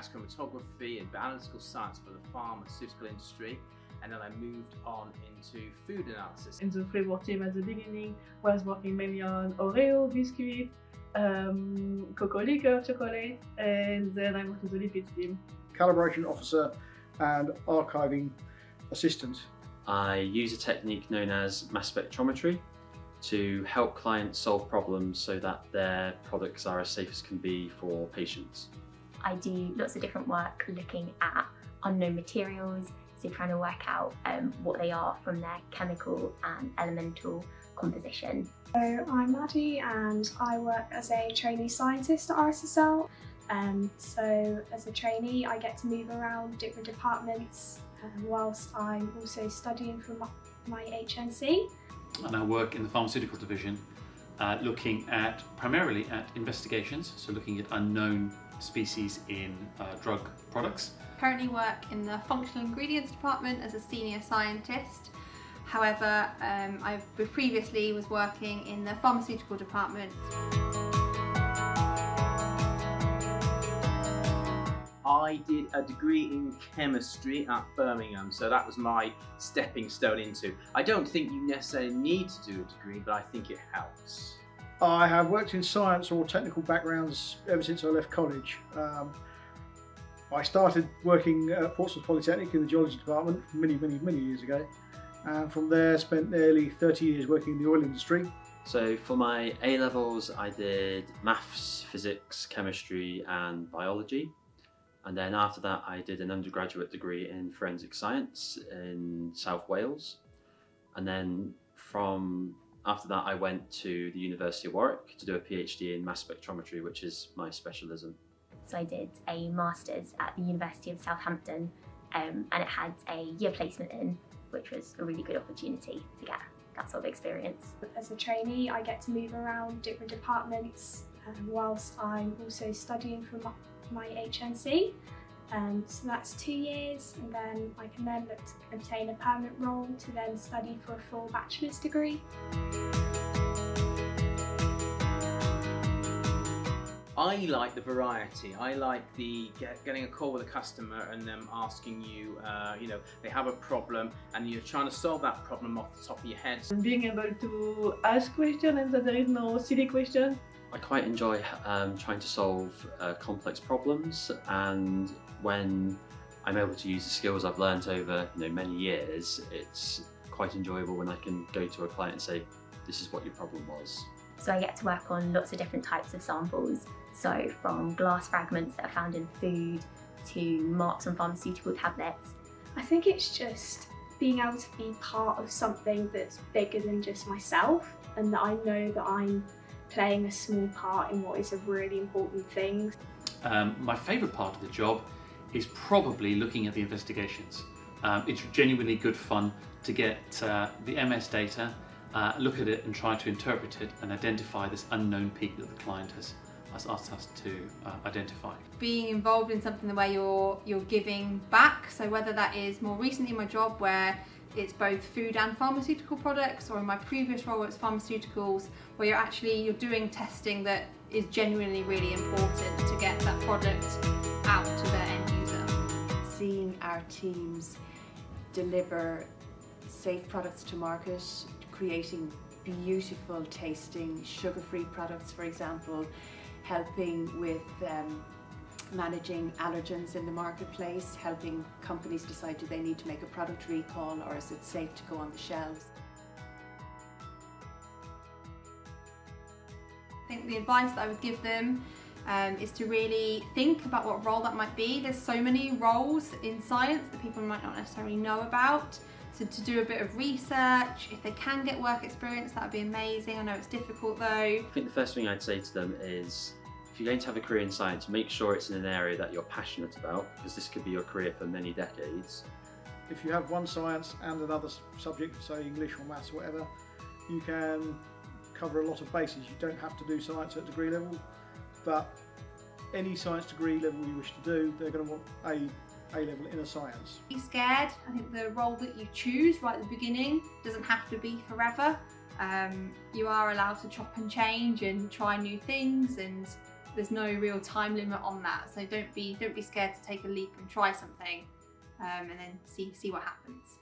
gas chromatography and analytical science for the pharmaceutical industry, and then I moved on into food analysis. In the flavor team at the beginning, was working mainly on Oreo biscuit, cocoa liquor, chocolate, and then I moved to the lipids team. Calibration officer and archiving assistant. I use a technique known as mass spectrometry to help clients solve problems so that their products are as safe as can be for patients. I do lots of different work looking at unknown materials, so trying to work out what they are from their chemical and elemental composition. So I'm Maddie and I work as a trainee scientist at RSSL. So as a trainee I get to move around different departments whilst I'm also studying for my HNC. And I work in the pharmaceutical division looking at primarily at investigations, so looking at unknown species in drug products. Currently work in the functional ingredients department as a senior scientist. However, I previously was working in the pharmaceutical department. I did a degree in chemistry at Birmingham, so that was my stepping stone into. I don't think you necessarily need to do a degree, but I think it helps. I have worked in science or technical backgrounds ever since I left college. I started working at Portsmouth Polytechnic in the geology department many years ago, and from there spent nearly 30 years working in the oil industry. So for my A-levels I did maths, physics, chemistry and biology. And then after that I did an undergraduate degree in forensic science in South Wales. And then after that I went to the University of Warwick to do a PhD in mass spectrometry, which is my specialism. So I did a master's at the University of Southampton and it had a year placement in, which was a really good opportunity to get that sort of experience. As a trainee I get to move around different departments whilst I'm also studying for my HNC. So that's 2 years, and then I can then look to obtain a permanent role to then study for a full bachelor's degree. I like the variety. I like the getting a call with a customer and them asking you, they have a problem and you're trying to solve that problem off the top of your head. And being able to ask questions and that there is no silly question. I quite enjoy trying to solve complex problems, and when I'm able to use the skills I've learned over many years, it's quite enjoyable when I can go to a client and say, this is what your problem was. So I get to work on lots of different types of samples, so from glass fragments that are found in food to marks on pharmaceutical tablets. I think it's just being able to be part of something that's bigger than just myself, and that I know that I'm playing a small part in what is a really important thing. My favourite part of the job is probably looking at the investigations. It's genuinely good fun to get the MS data, look at it and try to interpret it and identify this unknown peak that the client has asked us to identify. Being involved in something where you're giving back, so whether that is more recently in my job where it's both food and pharmaceutical products, or in my previous role it's pharmaceuticals, where you're doing testing that is genuinely really important to get that product out to their end user. Seeing our teams deliver safe products to market, creating beautiful tasting sugar-free products, for example, helping with managing allergens in the marketplace, helping companies decide do they need to make a product recall or is it safe to go on the shelves. I think the advice that I would give them is to really think about what role that might be. There's so many roles in science that people might not necessarily know about. So to do a bit of research, if they can get work experience, that would be amazing. I know it's difficult though. I think the first thing I'd say to them is, if you're going to have a career in science, make sure it's in an area that you're passionate about, because this could be your career for many decades. If you have one science and another subject, say English or maths or whatever, you can cover a lot of bases. You don't have to do science at degree level, but any science degree level you wish to do, they're going to want A level in a science. Be scared. I think the role that you choose right at the beginning doesn't have to be forever. You are allowed to chop and change and try new things, and there's no real time limit on that. So don't be scared to take a leap and try something, and then see what happens.